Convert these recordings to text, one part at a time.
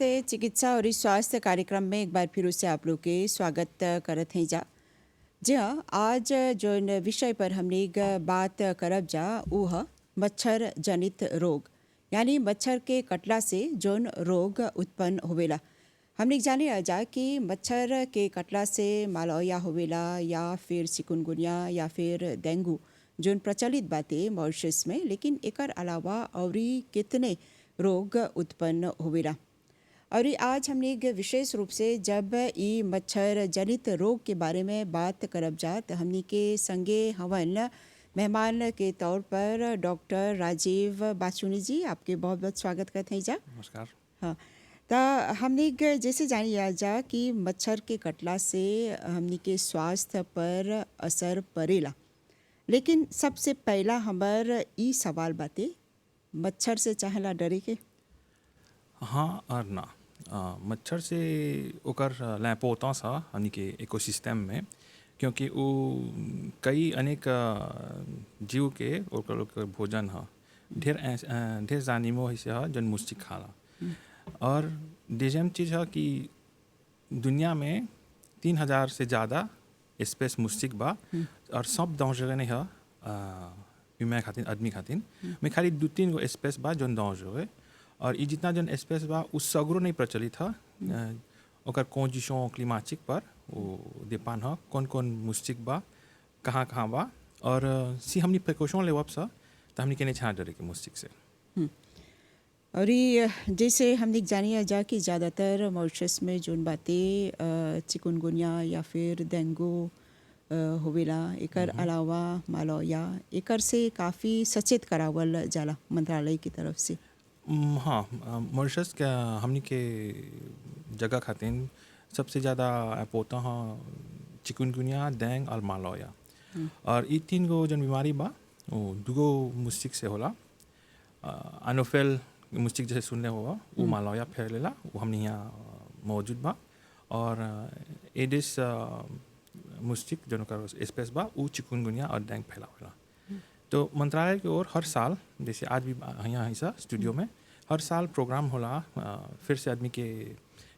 नमस्ते। चिकित्सा और इस स्वास्थ्य कार्यक्रम में एक बार फिर से आप लोग के स्वागत करत हैं जा। जी हाँ, आज जो विषय पर हमने एक बात करब जा वो है मच्छर जनित रोग, यानी मच्छर के कटला से जोन रोग उत्पन्न होवेला। हमने जाने आ जा कि मच्छर के कटला से मालौया होवेला या फिर चिकुनगुनिया या फिर डेंगू जोन प्रचलित बातें मॉरिशस में, लेकिन एकर अलावा औरी कितने रोग उत्पन्न होवेला। और ये आज हमने एक विशेष रूप से जब ई मच्छर जनित रोग के बारे में बात करब जा तो हमनी के संगे हवन मेहमान के तौर पर डॉक्टर राजीव बाचुनी जी, आपके बहुत बहुत स्वागत करते हैं जा। नमस्कार। हाँ, तो हमने एक जैसे जानी आ जा कि मच्छर के कटला से हमनी के स्वास्थ्य पर असर पड़ेला, लेकिन सबसे पहला हमार ई सवाल बाते मच्छर से चाहेला डरे के। हाँ और ना। मच्छर से ओकर लैपोतास हा हमनी के इकोसिस्टम में, क्योंकि वो कई अनेक जीव के ओकर भोजन हा। ढेर जानिमो हिस्से हा जन मुस्टिक खाला। और डिजम चीज़ है कि दुनिया में 3000 से ज़्यादा स्पेस मुस्टिक बा और सब दौड़ नहीं है ह्यूमन खातिन आदमी खातिन में खाली 2-3 गो स्पेस बा जौन दौड़। और ये जितना जन स्पेस बा उस सगरो नहीं प्रचलित है। ओकर कंडीशन क्लिमाटिक पर वो डिपेंड है कौन कौन मुस्टिक बा कहाँ कहाँ बा। और सी हमनी प्रिकॉशन लेवब सा तो हमनी के नहीं छाड़ डरे के मुस्टिक से। और ये जैसे हमने जानिए जा कि ज़्यादातर मॉरिशस में जोन बातें चिकुनगुनिया या फिर डेंगू होवेला, एकर अलावा मालौया एकर से काफ़ी सचेत करावल जाला मंत्रालय की तरफ से। हाँ, मॉरिशस क्या हमनी के जगह खातिन सबसे ज़्यादा पोता हाँ चिकुनगुनिया, डेंग और मालौया। और ये 3 गो जन बीमारी बा वो 2 गो मुस्टिक से होला। अनोफेल मुस्टिक जैसे सुनने हुआ वो मालौया फैलेला, वो हमने यहाँ मौजूद बा। और एडिस मुस्टिक जो का स्पेस बा वो चिकुनगुनिया और डेंग फैलावेला। तो मंत्रालय की ओर हर साल जैसे आज भी यहाँ ऐसा स्टूडियो में हर साल प्रोग्राम होला। फिर से आदमी के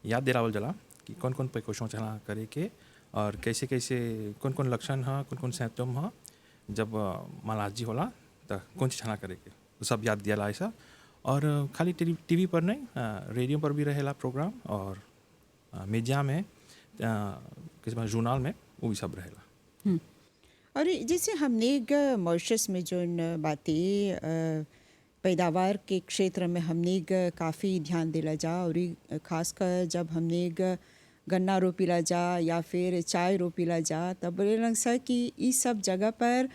याद दिलावल जला कि कौन कौन प्रिकॉशन चला करे के और कैसे कैसे कौन कौन लक्षण है, कौन कौन सिम्टम है जब मालाजी होला तो कौन चीज़ चला करे के वो सब याद दिया ऐसा। और खाली टीवी पर नहीं, रेडियो पर भी रहेला प्रोग्राम और मीडिया में किसी जर्नल में वो भी सब रहेला। और जैसे हमने एक मॉरिशस में जो बातें पैदावार के क्षेत्र में हमने काफ़ी ध्यान दिला जा, और खासकर जब हमने गन्ना रोपीला जा या फिर चाय रोपीला जा तब बोले लग सा कि इस सब जगह पर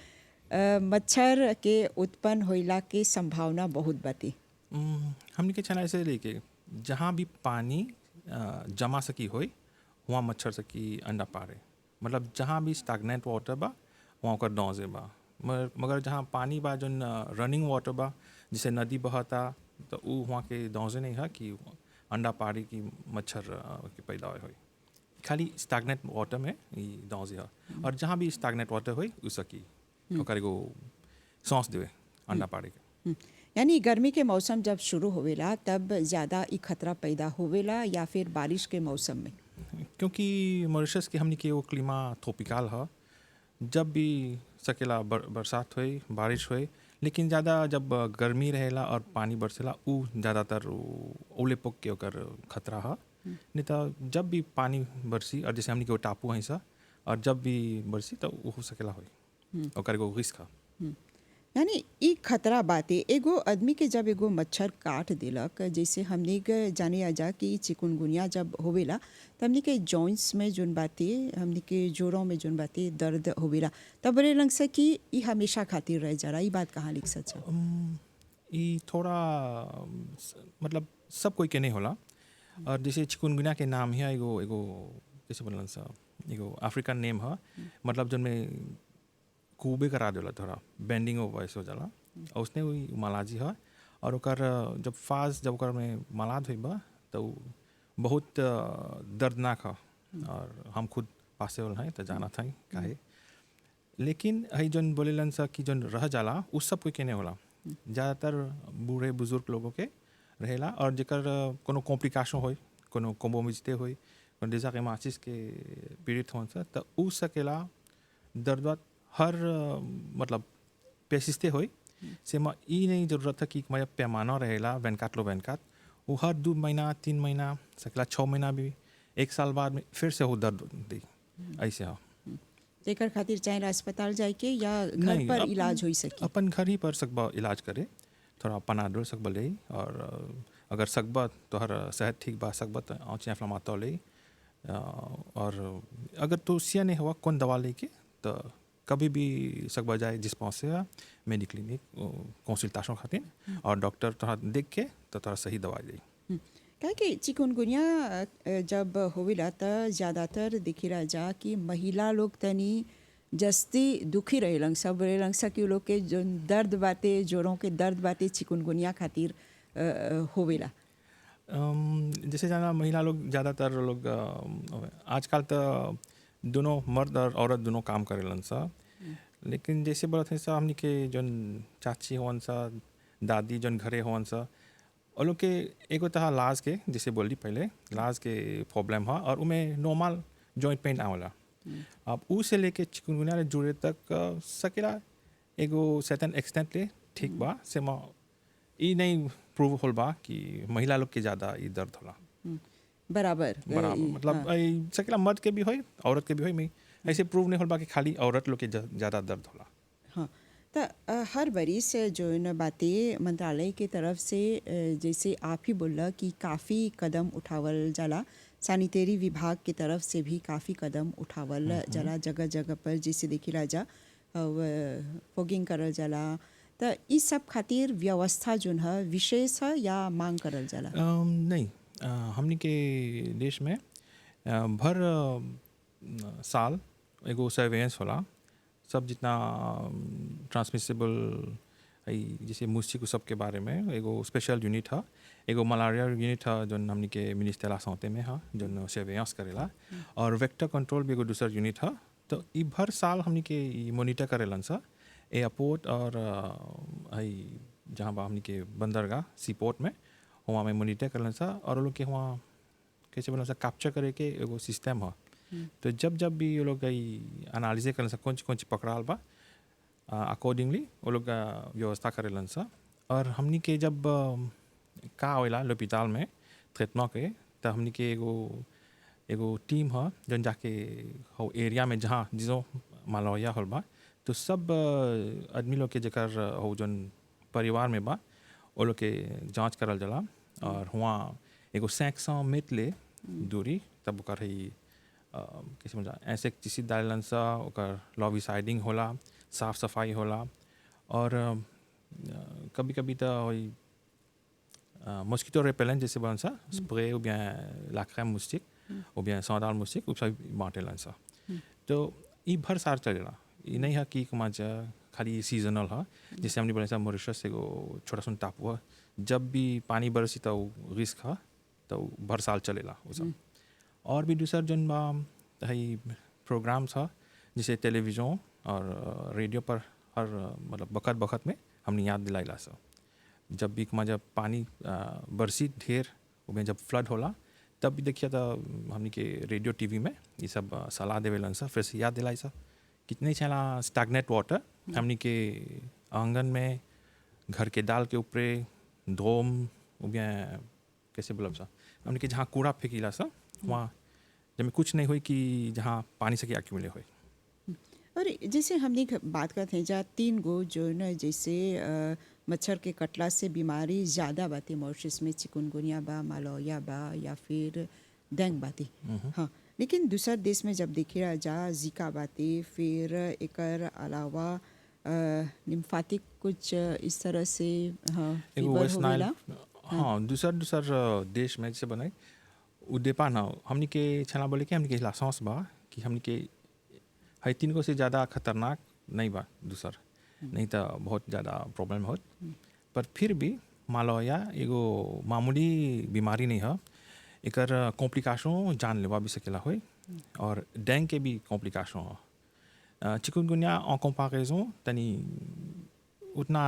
मच्छर के उत्पन्न होइला के संभावना बहुत बाती। हमने के छना ऐसे लेके जहाँ भी पानी जमा सकी होई वहाँ मच्छर सकी अंडा पारे। मतलब जहाँ भी स्टैग्नेंट वाटर बा वहाँ ओकर डॉजे बा। मगर जहाँ पानी बा जो रनिंग वाटर बा जैसे नदी बहता तो वो वहाँ के डॉजे नहीं है कि अंडा पारी की मच्छर की पैदा हो। खाली स्टैग्नेंट वाटर में ये डॉजे है। और जहाँ भी स्टैग्नेंट वाटर हो उसकी ओकर एगो सांस देवे अंडा पारे के। यानी गर्मी के मौसम जब शुरू होवेला तब ज़्यादा ई खतरा पैदा होवेला या फिर बारिश के मौसम में? क्योंकि मॉरिशस के हमने के वो क्लीमा ट्रॉपिकल है, जब भी सकेला बरसात होई बारिश होई, लेकिन ज़्यादा जब गर्मी रहेला और पानी बरसेला वो ज़्यादातर ओले पोक के ओकर खतरा है। नहीं तो जब भी पानी बरसी और जैसे हमने के वो टापू है सा और जब भी बरसी तो वो हो सकेला होई ओकर एगो रिस्क है। यानी ई खतरा बाते एगो आदमी के जब एगो मच्छर काट दिलक, जैसे हमने जाने आ जा कि चिकुनगुनिया जब होवेला तब हमने के जॉइंट्स में जोन बाते हमने के जोड़ों में जोन बाते दर्द होवेला तब बोले लग सा कि ई हमेशा खातिर रह जा रहा। ई बात कहाँ लिख सचा? ये थोड़ा मतलब सब कोई के नहीं होला। और जैसे चिकुनगुनिया के नाम है एगो एगो जैसे बोलन सा एगो अफ्रीकन नेम है, मतलब जो में खूबे करा देला थोड़ा बेंडिंग हो वैसे हो जाला और उसने वही मालाजी है। और ओकर जब फाज जब ओकर में मालाद हुई बा तो बहुत दर्दनाक है। और हम खुद पासे वाला हैं तो जाना था काहे। लेकिन हई जन बोलेलन सा कि जन रह जाला उस सब कोई के नहीं होला। ज़्यादातर बूढ़े बुजुर्ग लोगों के रहेला और जेकर कोनो कॉम्प्लिकेशन होई कोनो कोमोर्बिडिटी होई कोनो डिजाकेमासिस के पीड़ित होन सा त उ सकेला दर्द हर मतलब पेसिस्ते होई से म ई नहीं जरूरत है कि मैं पैमाना रहेला वैनकाट लो वैनकाट वो हर 2 महीना 3 महीना सकेला 6 महीना भी 1 साल बाद में फिर से हो दर्द दी ऐसे हो जेकर खातिर चाहे अस्पताल जाए के या घर नहीं, पर इलाज हो सके। अपन घर ही पर सकबा इलाज करे थोड़ा पनाडोल सकबा ले और अगर सकबा तो हर सेहत ठीक बा सकबा तो आँच इन्फ्लेमेटरी ले और अगर तो सिया नहीं हुआ कौन दवा लेके तो कभी भी सकबा जाए डिस्पेंसरी मेडिक्लिनिक कंसल्टेशन खातिर और डॉक्टर थोड़ा देख के तो थोड़ा सही दवा दे। काहे कि चिकुनगुनिया जब होविला त ज़्यादातर दिखिला जा कि महिला लोग तनी जस्ती दुखी रहेलन सब रहेलन सा कि उ लोग के जो दर्द बाटे जोड़ों के दर्द बाटे चिकुनगुनिया खातिर होवेला। जैसे जाना महिला लोग ज़्यादातर लोग आजकल तो दोनों मर्द और औरत दोनों काम करेलन सा लेकिन जैसे बोलते हैं सा हमने के जौन चाची होवन सा दादी जौन घरे होवन सा और लोग के एगो तरह लाज के जैसे बोली पहले लाज के प्रॉब्लम है और उमें नॉर्मल जॉइंट पेन आवेला अब उ से लेके चिकुनगुनिया जुड़े तक सकेला एगो सर्टेन एक्सटेंट ले ठीक बा से म ई नहीं प्रूव होल बा कि महिला लोग के ज़्यादा ई दर्द होला बराबर मतलब सकेला मर्द के भी होई औरत के भी होई में ऐसे प्रूव नहीं होल बा कि खाली औरत लोग के ज़्यादा दर्द होला। हाँ तो हर बरिस जो न बातें मंत्रालय के तरफ से जैसे आप ही बोला कि काफ़ी कदम उठावल जाला सैनिटरी विभाग की तरफ से भी काफ़ी कदम उठावल जाला जगह जगह पर जैसे देखिला जा फॉगिंग करल जाला तो इस सब खातिर व्यवस्था जो है विशेष है या मांग करल जाला। नहीं हमनी के देश में भर साल एगो सर्वेलेंस होला सब जितना ट्रांसमिसिबल जैसे मुस्टिक सब के बारे में एगो स्पेशल यूनिट है एगो मलेरिया यूनिट है जो हमनी के मिनिस्टर ला सौते में है जो सर्वेलेंस करेला और वेक्टर कंट्रोल भी एगो दूसर यूनिट है तो ई भर साल हमनी के मॉनिटर करेलन सा एयरपोर्ट और जहाँ बा हमनी के बंदरगाह सी पोर्ट में वहाँ में मॉनिटर करेलन सा और लोग के वहाँ कैसे बोला सा कैप्चर करे के एगो सिस्टम है तो जब भी वो लोग एनालिसिस करें सा कौन पकड़ाल बा अकॉर्डिंगली वो लोग व्यवस्था करेलन सा और हमनी के जब का आवेला लोपिताल में ट्रीटमेंट के तो हमनी के एगो टीम है जन जाके हो एरिया में जहाँ जिसो मलेरिया होल बा तो सब आदमी लोग के जकर हो जन परिवार में बा वो लोग के जांच करल जाला और वहाँ एगो 500 मीटर ले दूरी तब ओकर कैसे बोला इंसेक्टिसाइड डालन सा ओकर लॉविसाइडिंग होला साफ सफाई होला और कभी कभी तो मॉस्किटो रेपेलेंट जैसे बोलन सा spray ou bien la crème moustique ou bien सौदाल moustique उ सब बांटेलन सा तो ई भर साल चलेला ई नहीं है कि कमाचा खाली सीजनल है जैसे हमने बोला सा मॉरिशस एगो छोटा सा टापू है जब भी पानी बरसी तो रिस्क है तो भर साल चलेला वो सब और भी दूसर जन प्रोग्राम्स है जैसे टेलीविज़न और रेडियो पर हर मतलब बखत बखत में हमने याद दिलाइला सा जब भी जब पानी बरसी ढेर उसमें जब फ्लड होला तब भी देखिए तो हमने के रेडियो टीवी में ये सब सलाह देवेलन सा फिर से याद दिलाई सा कितने चला स्टैग्नेट वाटर हमने के आंगन में घर के दाल के ऊपर धोम कैसे बोलब सा हमने के जहाँ कूड़ा फेंकीला सा वहाँ जब कुछ नहीं हुई कि जहाँ पानी से एक्यूमुलेट हुई। और जैसे हमने बात करते हैं जहाँ 3 गो जो न जैसे मच्छर के कटला से बीमारी ज़्यादा बातें मॉरिशस में चिकुनगुनिया बा मलेरिया बा या फिर डेंगू बातें हाँ लेकिन दूसर देश में जब देखिए जा जीका बातें फिर एक अलावा लिम्फेटिक कुछ इस तरह से हाँ फीवर होवेला हाँ दूसर देश में जैसे बनाए उद्देपा ना हमने के छला बोले कि हमने के लाइसेंस बा कि हमने के है 3 को से ज़्यादा खतरनाक नहीं बा दूसर नहीं तो बहुत ज़्यादा प्रॉब्लम होत पर फिर भी मलेरिया एगो मामूली बीमारी नहीं है एकर कॉम्प्लिकेशन जान लेवा भी सकेला होई और डेंगू के भी कॉम्प्लिकेशन है चिकुनगुनिया en comparaison तनी उतना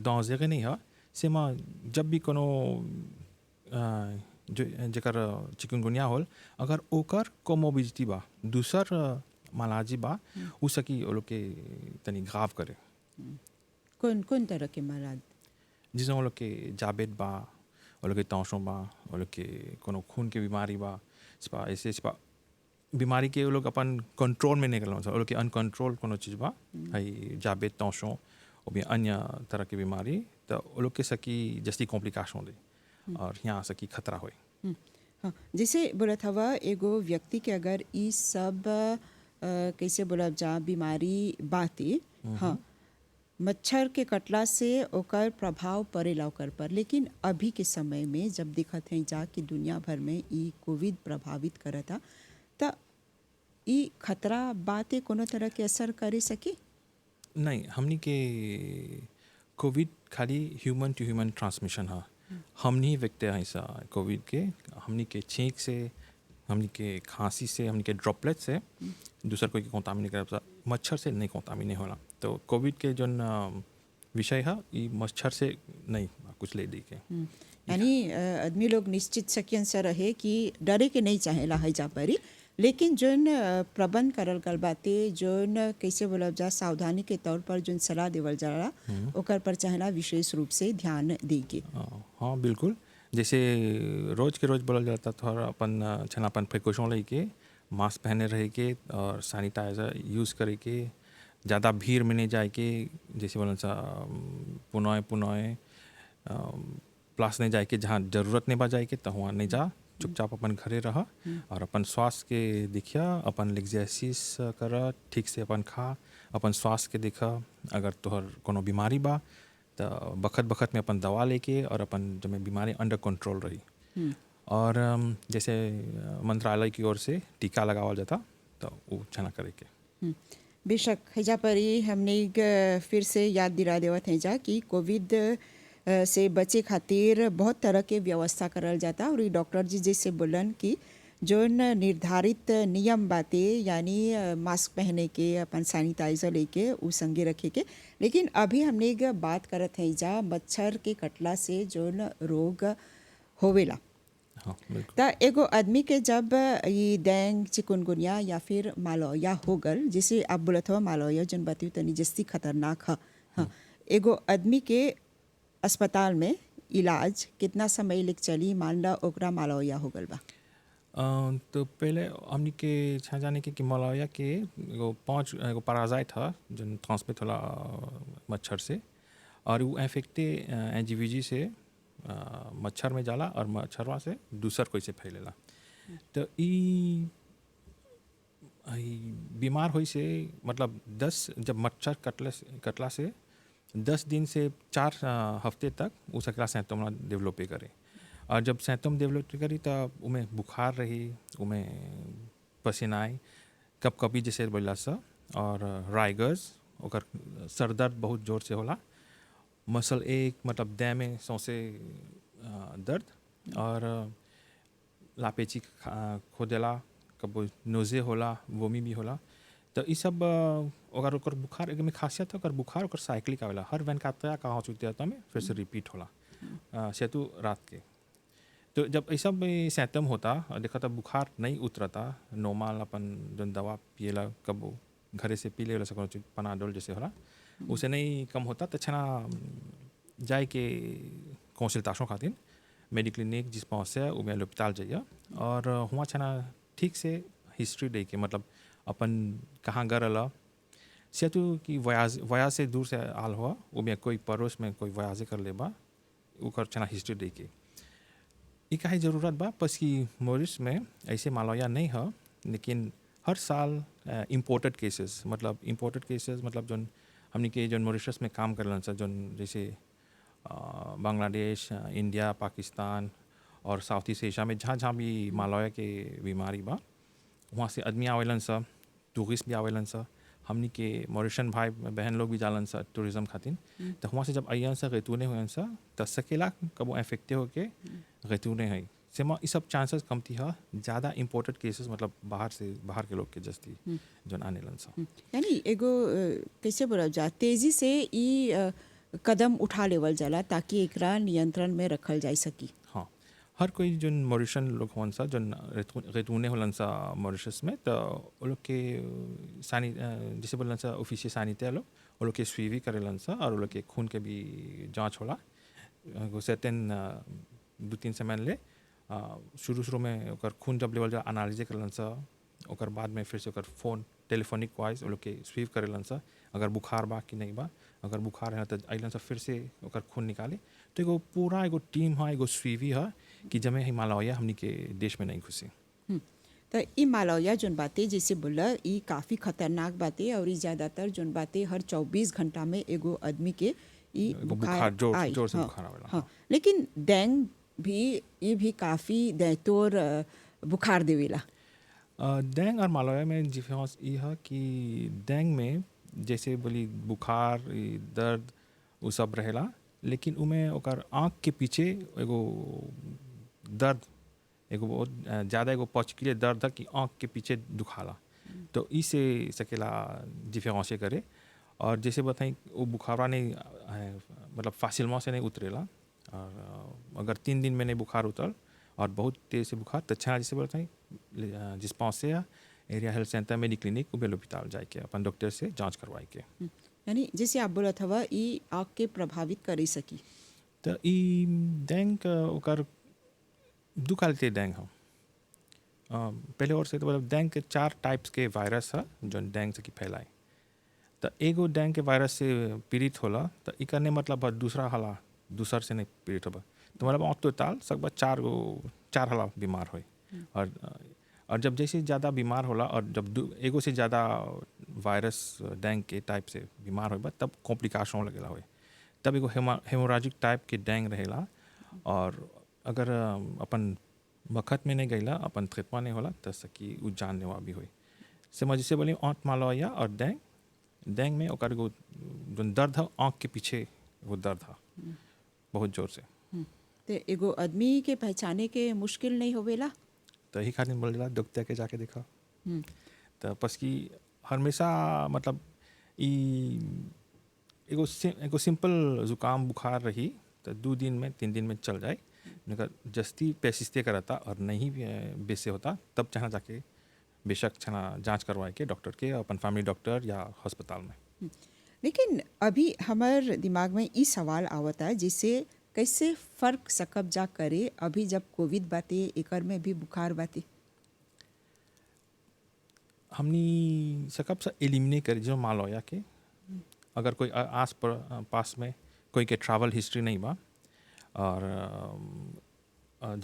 डेंजर नहीं है से जब भी कोनो जो जेकर चिकनगुनिया होल अगर ओकर कोमोबिडिटी बा दूसर मालाजी बा उ सकी वो लोग के तनी घाव करे कौन कौन तरह के मराद? जिसमें वो लोग के जाबेत बा वो लोग के तौसों बा वो लोग के कोनो खून के बीमारी बा सिपा ऐसे सिपा बीमारी के वो लोग अपन कंट्रोल में नहीं कर वो लोग के अनकंट्रोल कोनो चीज़ बा है जाबेत तौसों और भी अन्य तरह की बीमारी तो वो लोग के सकी जस्ती कॉम्प्लिकेशन दे और यहाँ सकी खतरा होए। हाँ, जैसे बोलत हवा एगो व्यक्ति के अगर ई सब कैसे बोलब जा बीमारी बाते, हाँ, मच्छर के कटला से ओकर प्रभाव पड़ेला ओकर पर, लेकिन अभी के समय में जब दिखत है जा कि दुनिया भर में ई कोविड प्रभावित करता त ई खतरा बाते कोनो तरह के असर करे सकी? नहीं, हमनी के कोविड खाली ह्यूमन टू ह्यूमन ट्रांसमिशन है। हमनी व्यक्ति हैं ऐसा कोविड के हमनी के छींक से हमनी के खांसी से हमनी के ड्रॉपलेट से दूसर कोई के कॉन्टामिनेट कर मच्छर से नहीं कॉन्टामिनेट होला। तो कोविड के जो विषय है ये मच्छर से नहीं कुछ ले दी के यानी आदमी लोग निश्चित सकियन से रहे कि डरे के नहीं चाहेला है जा परी, लेकिन जोन प्रबंध करल गल बाते जोन कैसे बोलब जा सावधानी के तौर पर जोन सलाह देवल जाला ओकर पर चाहेला विशेष रूप से ध्यान दी के। हाँ बिल्कुल, जैसे रोज के रोज बोला जाता थोड़ा अपन छना अपन प्रिकॉशन लेके मास्क पहने रहे के और सैनिटाइजर यूज़ करे के ज़्यादा भीड़ में नहीं जाए के जैसे बोला सा पुनः प्लास नहीं जाए के जहाँ ज़रूरत नहीं बा जाए के तो वहाँ नहीं जा चुपचाप अपन घरे रह और अपन स्वास्थ्य के देखिया अपन एक्सरसाइज कर ठीक से अपन खा अपन स्वास्थ्य के देखा अगर तोहर कोनो बीमारी बा तो बखत बखत में अपन दवा लेके और अपन जब में बीमारी अंडर कंट्रोल रही और जैसे मंत्रालय की ओर से टीका लगावल जाता तो वो छना करे के। बेशक हैजा परी हमने फिर से याद दिला देवत है जा कि कोविड से बचे खातिर बहुत तरह के व्यवस्था करल जाता और ये डॉक्टर जी जैसे बोलन कि जो निर्धारित नियम बाते यानी मास्क पहने के अपन सैनिटाइजर लेके उ संगे रखे के, लेकिन अभी हमने एक बात करत है जा मच्छर के कटला से जो रोग होवेला। हाँ, त एगो आदमी के जब ये डेंग चिकुनगुनिया या फिर मालौया हो गल, जिसे आप बोलत हो मालौया जन बताइए तनी जस्ती खतरनाक है, हाँ, एगो आदमी के अस्पताल में इलाज कितना समय लेके चली मान ला ओकरा मालौया हो गल बा? तो पहले हमनी के छा जाने के कि मलौया के एगो पैरासाइट है जो ट्रांसमिट होला मच्छर से और वो इन्फेक्टे एंजीवीजी से मच्छर में जाला और मच्छरवा से दूसर कोई से फैलेला। तो ई बीमार होई से मतलब 10 जब मच्छर कटला से 10 दिन से 4 हफ्ते तक उ सकला सिम्टम डेवलप करे और जब सिम्टम डेवलप करी तो उमें बुखार रही उमें पसीना आई कब कभी जैसे बोला सा और राइगर्स ओकर सर दर्द बहुत जोर से होला मसल एक मतलब देह में सौंसे दर्द और लापेची खोदेला कब नोज़े होला वोमी भी होला। तो ये सब अगर ओकर बुखार एक में खासियत है ओकर बुखार ओकर साइक्लिक आवेला हर 24 का हो चुके में फिर से रिपीट होला सेतु रात के। तो जब ये सब सिम्टम होता और देखा तो बुखार नहीं उतरता नॉर्मल अपन जो दवा पिएला कब घरे से पी ले सको पनाडोल जैसे होला उसे नहीं कम होता तो छना जाए के कंसल्टेशन खातिर मेडिक्लिनिक जिस पहुँच से उमें अस्पताल जाइए और वहाँ छना ठीक से हिस्ट्री दे के मतलब अपन कहाँ गरला सेतु कि वया से दूर से आल हुआ उमें कोई पड़ोस में कोई वयाजे कर ले बा उकर छना हिस्ट्री दे के ये काहे ज़रूरत बा बस कि मॉरिशस में ऐसे मालौया नहीं है लेकिन हर साल इम्पोर्टेड केसेस मतलब जो हमने के जो मॉरिशस में काम करलन सा जो जैसे बांग्लादेश इंडिया पाकिस्तान और साउथ ईस्ट एशिया में जहाँ भी मालौया के बीमारी बा वहाँ से आदमी आवेलन सा टूरिस्ट भी आवेलन सा हमनी के मॉरिशन भाई बहन लोग भी जालन सा टूरिज्म खातिर तो वहाँ से जब आइयन सा गैतूने हुए सा तो सकेला कब इफेक्टे होके गैतूने है से ये सब चांसेस कमती है ज़्यादा इम्पोर्टेड केसेस मतलब बाहर के लोग के जस्ती जो आने लन सा यानी एगो कैसे बोला जा तेजी से ई कदम उठा लेवल जाला ताकि एकरा नियंत्रण में रखल जा सकी। हाँ हर कोई जो मॉरिशन लोग होन सा जो रेतूने होलन सा मॉरिशस में तो वो लोग के जैसे बोलन सा ऑफिशियल सानिते लोग वो लोग के स्वीवी करेलन सा और वो लोग के खून के भी जांच होला सर्टेन 2-3 समय ले शुरू में ओकर खून जब लेवल जा एनालिसिस करलन सा ओकर बाद में फिर से ओकर फोन टेलीफोनिक वाइज वो लोग के स्वीव करेलन सा अगर बुखार बा कि नहीं बा अगर बुखार है तो अलन सा फिर से ओकर खून निकाले तो एगो पूरा एगो टीम है एगो स्वीवी है कि जमे हिमालय हमनी के देश में नहीं घुसी। तो ई मालौया जोन बातें जैसे बोला ई काफ़ी खतरनाक बातें और ई ज़्यादातर जोन बातें हर 24 घंटा में एगो आदमी के ई एगो बुखार आई। जोर से हाँ, बुखार आवेला। हाँ लेकिन डेंग भी ये भी काफ़ी दैतोर बुखार देवेला। डेंग और मालौया में डिफरेंस ये है कि डेंग में जैसे बोली बुखार दर्द वो सब रहेला लेकिन उमें ओकर आँख के पीछे एगो दर्द एगो बहुत ज़्यादा एगो पचकिले दर्द है कि आँख के पीछे दुखाला तो इसे सकेला डिफरेंस करे। और जैसे बताएं वो बुखारा नहीं मतलब फासिलमा से नहीं उतरेला और अगर 3 दिन में नहीं बुखार उतर और बहुत तेज से बुखार तो अच्छा जैसे बताएं जिस पास से एरिया हेल्थ सेंटर मेडिक्लिनिक उबेल अस्पताल जाके अपन डॉक्टर से जांच करवाई के। यानी जैसे आप बोला था ई आँख के प्रभावित कर सकी तो ई डेंग ओकर दू क्वालिटी डेंग है। पहले और से तो मतलब डेंग के 4 टाइप्स के वायरस है जो डेंग से की फैलाए तो एगो डेंग के वायरस से पीड़ित होला तो ई करने मतलब दूसरा हला दूसर से नहीं पीड़ित होगा तो मतलब औत तो ताल सकबा 4 हला बीमार हो और जब जैसे ज़्यादा बीमार होला और जब एगो से ज़्यादा वायरस डेंग के टाइप से बीमार होगा तब कॉम्प्लिकेशन लगेला हो तब एगो हेमोराजिक टाइप के डेंग रहेला और अगर अपन वक्त में नहीं गईला अपन ट्रीटमेंट नहीं होला तो सकी उ जानलेवा भी हुई समझ से बोली आँख मालौया और डेंग में ओकर एगो जो दर्द है आँख के पीछे वो दर्द है बहुत जोर से तो एगो आदमी के पहचाने के मुश्किल नहीं होवेला तो यही खातिर बोल डॉक्टर के जाके देखा तो बस कि हमेशा मतलब एगो सिंपल जुकाम बुखार रही तो 2 दिन में 3 दिन में चल जाए मगर जस्ती पेशिस्ते करता और नहीं बेसे होता तब चाहे जाके बेशक छना जांच करवाए के डॉक्टर के अपन फैमिली डॉक्टर या अस्पताल में। लेकिन अभी हमार दिमाग में ई सवाल आवता है जिससे कैसे फ़र्क सकब जा करे अभी जब कोविड बाते एकर में भी बुखार बाते हमनी सकब से एलिमिनेट करी जो मालौया के अगर कोई आस पास में कोई के ट्रैवल हिस्ट्री नहीं बा और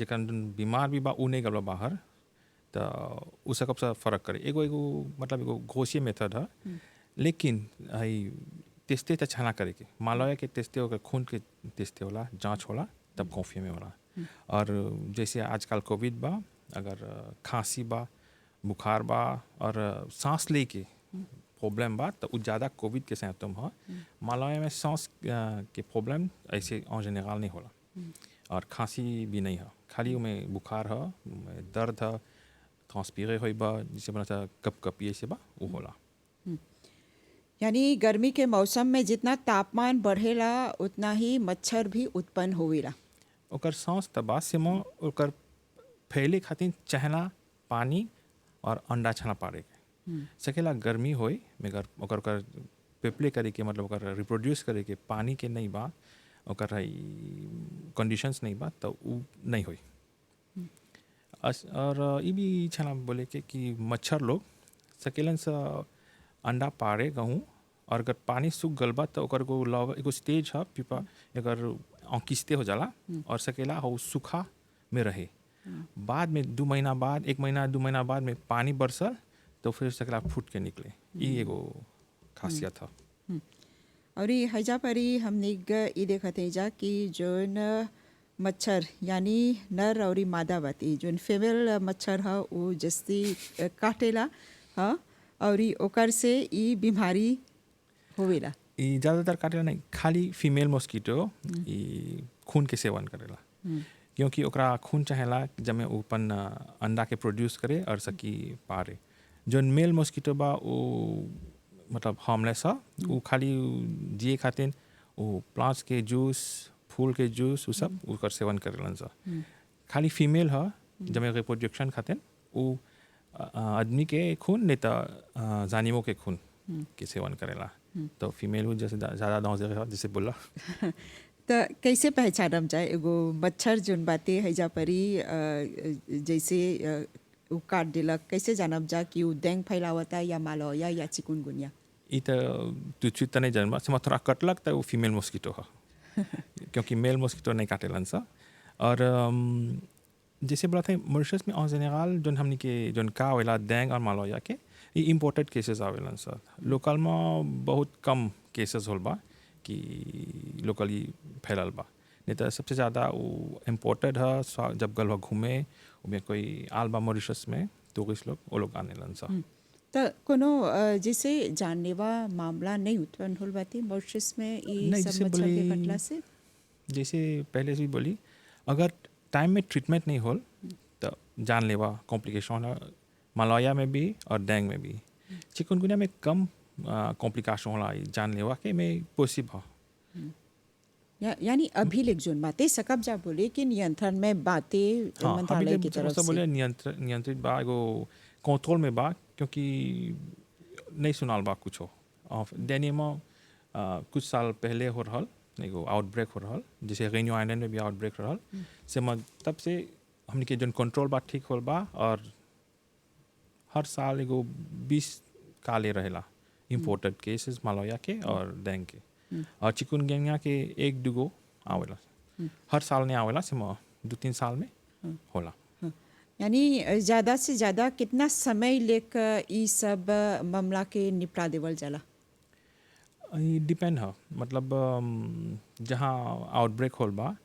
जन बीमार भी बा उ नहीं गल बाहर तो उ सकब से फ़र्क करे एगो मतलब एगो घोषीय मेथड है लेकिन टेस्टे तो छाना करे के मालौया के टेस्टे होकर खून के टेस्टे होला जांच होला तब कॉफी में होला और जैसे आजकल कोविड बा अगर खांसी बा बुखार बा और सांस ले के प्रॉब्लम बा तो ज़्यादा कोविड के सिम्टम है मालौया में सांस के प्रॉब्लम ऐसे en जनरल नहीं होला और खांसी भी नहीं है खाली में बुखार है दर्द है ट्रांसपीरे हो बा जिसे बना कप कपिए से बा वो होला। यानी गर्मी के मौसम में जितना तापमान बढ़ेला उतना ही मच्छर भी उत्पन्न होवेला ओकर सांस तबा से में ओकर फैले खातिर चहला पानी और अंडा छना पारे के सकेला गर्मी होई मगर ओकर पेपले करे के मतलब ओकर रिप्रोड्यूस करे के पानी के नहीं बा ओकर कंडीशंस नहीं बा तो उ नहीं होई। और ये भी छना बोले के कि मच्छर लोग सकेलन से अंडा पारे गहूँ और अगर पानी सूख गल बा तो ओकर को एगो स्टेज है पीपा अगर किस्ते हो जाला और सकेला हो सूखा में रहे बाद में 2 महीना बाद 1 महीना 2 महीना बाद में पानी बरसल तो फिर सकेला फूट के निकले ये एगो खासियत है। और ये हैजा परी हमने ये देखते हैं जा कि जोन मच्छर यानी नर और मादा बाती जोन फीमेल मच्छर है वो जस्ती काटेला हाँ और ओकर से ये बीमारी होवेला ज़्यादातर काटेला नहीं खाली फीमेल मॉस्किटो खून के सेवन करेला क्योंकि ओकरा खून चाहेला जब में अपन अंडा के प्रोड्यूस करे और सकी पारे जोन मेल मॉस्किटो बा वो मतलब हार्मलेस है वो खाली जिए खातिर वो प्लांट्स के जूस फूल के जूस वो सब ओकर सेवन करेलन सा खाली फीमेल ह जब रिप्रोडक्शन खातिर वो आदमी के खून नहीं तो जानिमों के खून के सेवन करेला। तो फीमेल वो जैसे ज़्यादा नौज़ेर है जैसे बोला। तो कैसे पहचानम जाए एगो मच्छर जोन बाते हैजा परी जैसे उ काट दिलक, कैसे जानब जा कि उ डेंग फैलावता या मालौया या चिकुनगुनिया? ये तो तुझे तो नहीं जानबा से थोड़ा कटलक तो वो फीमेल मॉस्किटो है क्योंकि मेल मॉस्किटो नहीं काटेलन सा। और जैसे बोला था मॉरिशस में en general जोन हमनी के जोन का आवेला डेंग और मालौया के ये इम्पोर्टेड केसेस आवेलन सा। लोकल में बहुत कम केसेस होल बा कि लोकली फैलल बा। नहीं तो सबसे ज़्यादा वो इम्पोर्टेड है जब गलवा घूमे उमें कोई आल बा मॉरिशस में टूरिस्ट लोग वो लोग आने लन सा। तो कोनो जैसे जानलेवा मामला नहीं उत्पन्न होल बाती मॉरिशस में ये नहीं, सब जैसे मच्छर के बोली- कटला से? जैसे पहले से भी बोली अगर टाइम में ट्रीटमेंट नहीं होल तो जानलेवा कॉम्प्लिकेशन है मलौया में भी और डेंग में भी। चिकनगुनिया में कम कॉम्प्लिकेशन होला जानलेवा के में पॉसिबल है। यानी अभी लेक जोन बातें सकब जा बोले कि नियंत्रण में बातें हाँ, मंत्रालय की अभी तरफ जब से। बोले नियंत्रित बा एगो कंट्रोल में बा क्योंकि नहीं सुनाल बा कुछ हो। और डेनी में कुछ साल पहले हो रहल एगो आउटब्रेक हो रहल जैसे रेन्यू आइलैंड में भी आउटब्रेक रहल से तब से हमने के जोन कंट्रोल बा ठीक होल बा। और हर साल एगो 20 काले रहेला इम्पोर्टेड केसेस मलौया के और डेंग के। और चिकुनगुनिया के एक दुगो आवेला हर साल नहीं आवेला से 2-3 साल में होला। यानी ज़्यादा से ज़्यादा कितना समय लेकर ये सब मामला के निपटा देवल जाला? डिपेंड है मतलब जहाँ आउटब्रेक होल बा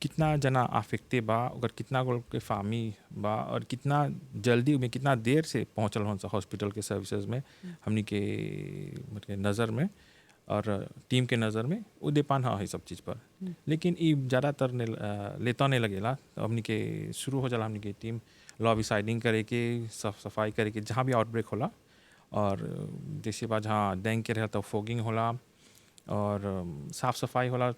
कितना जना अफेक्टे बा अगर कितना गोल के फामी बा और कितना जल्दी में कितना देर से पहुँचल हो हॉस्पिटल के सर्विसेज में हमनी के मतलब नज़र में और टीम के नज़र में वो देपान है सब चीज़ पर। लेकिन ये ज़्यादातर लेता नहीं लगेला तो हमनी के शुरू हो जाला हमनी के टीम लॉबिसाइडिंग करे के साफ सफाई करे के जहाँ भी आउटब्रेक होला। और जैसे बा जहाँ डेंग के रहा तो फोगिंग होला और साफ सफाई होला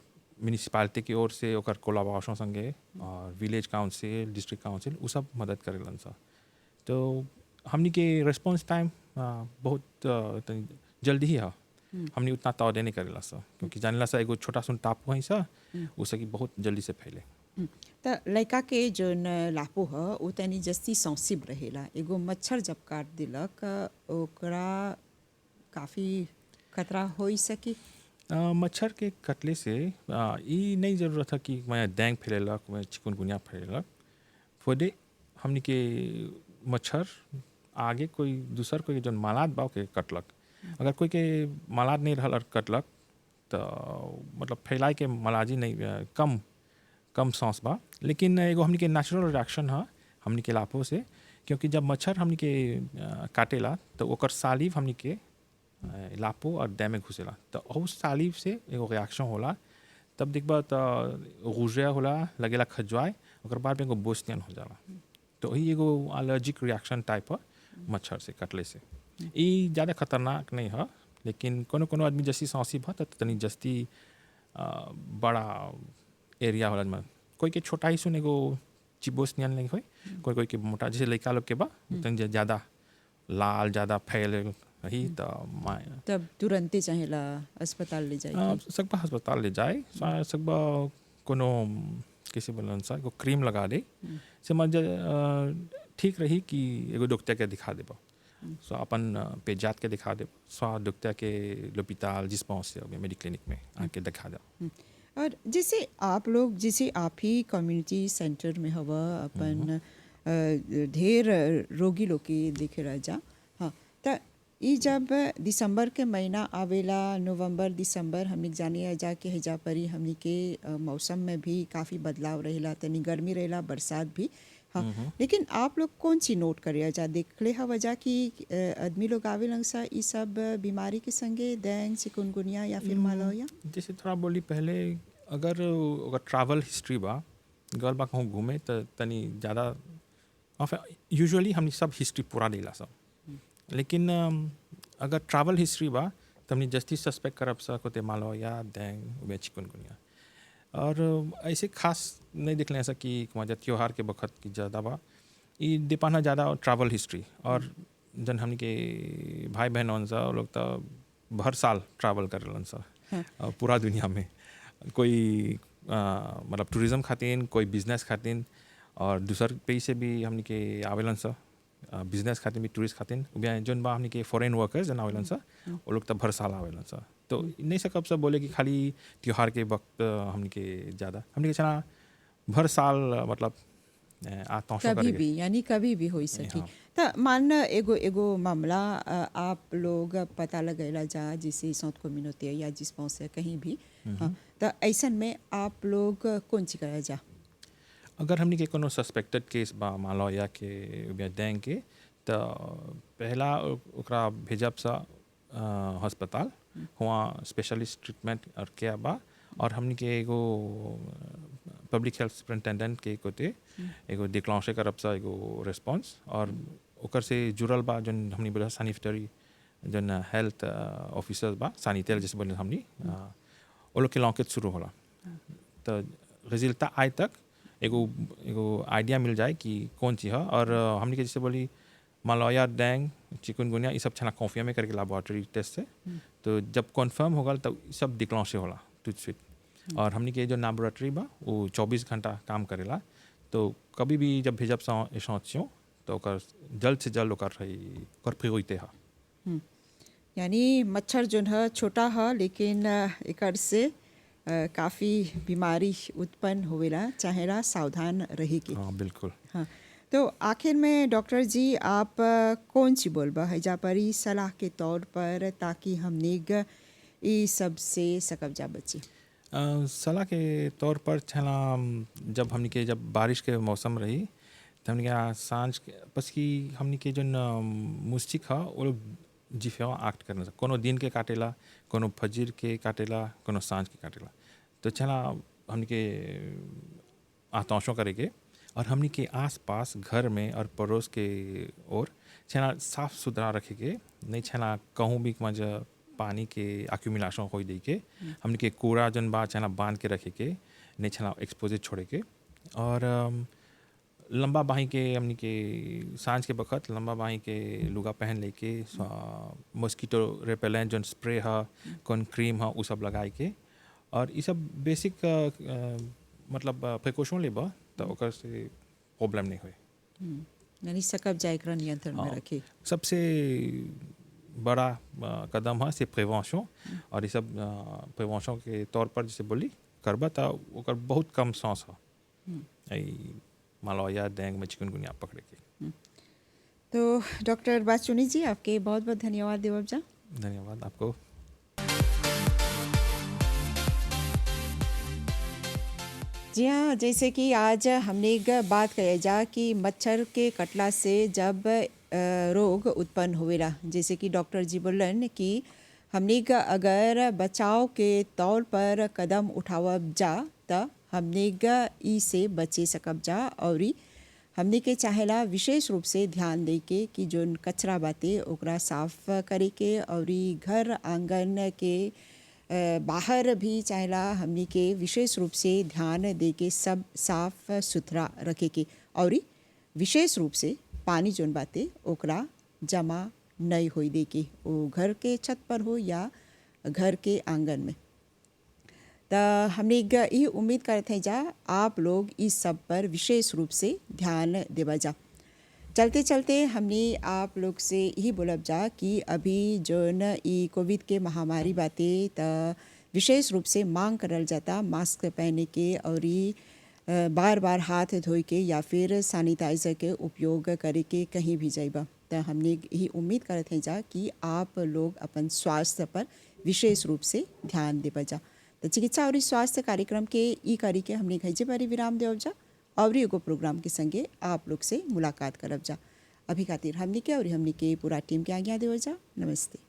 म्यूनिसिपालिटी की ओर से ओकर कोलाबोरेशन संगे और विलेज काउंसिल डिस्ट्रिक्ट काउंसिल वो सब मदद करेलन सा। तो हमनी के रिस्पांस टाइम बहुत जल्दी ही है। हमने उतना तौदे नहीं करेला सा क्योंकि जानेला सा एगो छोटा सुन टापू है सा उससे कि बहुत जल्दी से फैले। तो लड़का के जोन लापो है वो तनी जस्ती सेंसिटिव रहेला। एगो मच्छर जब काट दिलक ओकरा काफ़ी खतरा हो सके। मच्छर के कटले से ये नहीं ज़रूरत है कि मैं डेंग फैलेलक मैं चिकुनगुनिया फैलेलक फोदे हमनी के मच्छर आगे कोई दूसर कोई जन मालाद बा के कटलक। अगर कोई के मालाद नहीं रहल और कटलक तो मतलब फैलाए के मलाजी नहीं कम सांस बा। लेकिन एगो हमनी के नेचुरल रिएक्शन है हमनी के लाभों से क्योंकि जब मच्छर हमनी के काटेला तो ओकर सालिव हमनी के लापो और डैम में घुसेला तो उस सालिव से एगो रिएक्शन होला तब देखबा तो गुजिया होला लगेला खजवाए ओकर बाद में एगो बोस्टियन हो जाला। तो यही एगो एलर्जिक रिएक्शन टाइप है मच्छर से कटले से। ये ज़्यादा खतरनाक नहीं है लेकिन कोनो कोनो आदमी जैसी सांसी बा तो तनी जस्ती बड़ा एरिया होला में कोई के छोटा ही सुन एगो चिबोस्टियन नहीं होई कोई कोई के मोटा जैसे लड़का लोग के बा तनी ज़्यादा लाल ज़्यादा फैले ही तो तब तुरंत चाहेला अस्पताल ले जाए। सकबा अस्पताल ले जाए सकबा कोनो किसी बोलन सा को क्रीम लगा दे से मज ठीक रही कि एगो डॉक्टर के दिखा देबा सो अपन पेजात के दिखा दे सो डॉक्टर के लोपिताल जिसपॉन्स से मेडिक्लिनिक में आके दिखा दे। और जैसे आप लोग जैसे आप ही कम्युनिटी सेंटर में हवा अपन ढेर रोगी लोग के देखे रह जा। हाँ तो ये जब दिसंबर के महीना आवेला नवंबर दिसंबर हमने जाने जा के हेजा परी हमने के मौसम में भी काफ़ी बदलाव रहेला तनी गर्मी रहेला बरसात भी। हाँ लेकिन आप लोग कौन सी नोट करे जा देखले हवा जा कि आदमी लोग आवेलन सा ये सब बीमारी के संगे डेंग चिकुनगुनिया या फिर मलौया? जैसे थोड़ा बोली पहले अगर ट्रैवल हिस्ट्री बा गल बा कहूँ घूमे तो तनी ज़्यादा यूजुअली हमने सब हिस्ट्री पूरा लेला सब। लेकिन अगर ट्रैवल हिस्ट्री बा तो हमने जस्ती सस्पेक्ट करब सा कोते मलौया डेंग वे चिकुनगुनिया। और ऐसे खास नहीं दिखले ऐसा कि मजा त्योहार के वक्त की ज़्यादा बा ये डिपेंड है ज़्यादा ट्रैवल हिस्ट्री और जन हमने के भाई बहन होन सा वो लोग तो हर साल ट्रैवल कर रहे सा पूरा दुनिया में कोई मतलब टूरिज्म खातिर कोई बिजनेस खातिर और दूसर पे से भी हमने के आवेलन सा बिजनेस खातिर भी टूरिस्ट खातिर जोन बा हमने के फॉरेन वर्कर्स जन आवेलन सा वो लोग तो हर साल आवेलन सा तो नहीं सकब सब बोले कि खाली त्योहार के वक्त हमने के ज़्यादा हमने के चना भर साल मतलब कभी भी यानी कभी भी हो सकी हाँ। तो मान एगो एगो मामला आप लोग पता लगेला जा जिसे साउथ कम्युनिटी या जिस से कहीं भी हाँ तो ऐसन में आप लोग कौन सी करा जा अगर हमने के कोनो सस्पेक्टेड केस बा मालौया के या डेंग के तो पहला ओकरा भेजब सा अस्पताल हुआ स्पेशलिस्ट ट्रीटमेंट और केयर बा और हमने के एगो पब्लिक हेल्थ सुपरिटेंडेंट के कोते एगो डिक्लांशे करब सा एगो रिस्पांस और ओकर से जुड़ल बा जन हमने बोला सैनिटरी जन हेल्थ ऑफिसर्स बा सैनिटरी जैसे बोले हमने वो लोग के लॉन्केज शुरू होला तो रिजल्ट आए तक एगो एगो आइडिया मिल जाए कि कौन चीज़ है और हमने के जैसे बोली मलौया डेंग चिकनगुनिया ये सब छना कॉन्फर्म में करके लैबोरेटरी टेस्ट से तो जब कन्फर्म होगा तब सब डिक्लांशे होला टूथ स्वीट और हमने के जो लैबोरेटरी बा वो 24 घंटा काम करेला तो कभी भी जब भेजब एसोचियों तो ओकर जल्द से जल्द ओकर प्रियोरिटी है यानी मच्छर जो है छोटा है लेकिन एकर से काफ़ी बीमारी उत्पन्न होवेला चाहेला सावधान रहे के हाँ बिल्कुल हाँ तो आखिर में डॉक्टर जी आप कौन सी बोलबा है जा परी सलाह के तौर पर ताकि हम निग ये सब से सकब जा बची सलाह के तौर पर छना जब हमने के जब बारिश के मौसम रही तो हमने क्या सांझ के बस कि हमने के जो मुस्टिक है वो लोग जिफेवा एक्ट करना कोनो दिन के काटेला कोनो फजीर के काटेला कोनो सांझ के काटेला तो छना हमने के आतंशों करेंगे और हमने के आसपास घर में और पड़ोस के और छना साफ सुथरा रखेंगे नहीं छना कहूँ भी मजा पानी के एक्यूमुलेशन हो दे के हमने के कूड़ा जन बा छना बांध के रखे के नहीं छना एक्सपोज छोड़े के और लंबा बाही के हमने के सांझ के वक्त लंबा बाही के लुगा पहन लेके मॉस्किटो रेपेलेंट जो स्प्रे है कौन क्रीम है वो सब लगाए के और ये सब बेसिक मतलब प्रिकॉशन लेबा तो ओकर से प्रॉब्लम नहीं हुए यानी सकब जाए एकरा नियंत्रण में रखे सबसे बड़ा कदम है से प्रिवेंशन और ये सब प्रिवेंशन के तौर पर जैसे बोली करबा तो ओकर बहुत कम सांस है मलौया डेंगू में चिकनगुनिया पकड़े के तो डॉक्टर बाचुनी जी आपके बहुत बहुत धन्यवाद देवब जा धन्यवाद आपको जी हाँ जैसे कि आज हमने एक बात कही जा कि मच्छर के कटला से जब रोग उत्पन्न होवेला जैसे कि डॉक्टर जी बोलन कि हमने अगर बचाव के तौर पर कदम उठावब जा तो हमने ई से बचे सकब जा और हमने के चाहेला विशेष रूप से ध्यान दे के कि जो कचरा बाते ओकरा साफ करे के और घर आंगन के बाहर भी चाहेला हमने के विशेष रूप से ध्यान दे के सब साफ सुथरा रखे के और विशेष रूप से पानी जोन बाते ओकरा जमा नहीं होई दे के वो घर के छत पर हो या घर के आंगन में तो हमने ये उम्मीद करते हैं जा आप लोग इस सब पर विशेष रूप से ध्यान देवा जा चलते चलते हमने आप लोग से यही बोलब जा कि अभी जो न ई कोविड के महामारी बातें तो विशेष रूप से मांग करल जाता मास्क पहने के और बार बार हाथ धोए के या फिर सैनिटाइज़र के उपयोग करे के कहीं भी जाइबा तो हमने यही उम्मीद करते हैं जा कि आप लोग अपन स्वास्थ्य पर विशेष रूप से ध्यान देवा जा तो चिकित्सा और स्वास्थ्य कार्यक्रम के ई करी के हमने घजे पर विराम देव जा और एगो प्रोग्राम के संगे आप लोग से मुलाकात करब जा अभी खातिर हमने के और हमने के पूरा टीम के आज्ञा देव जा नमस्ते।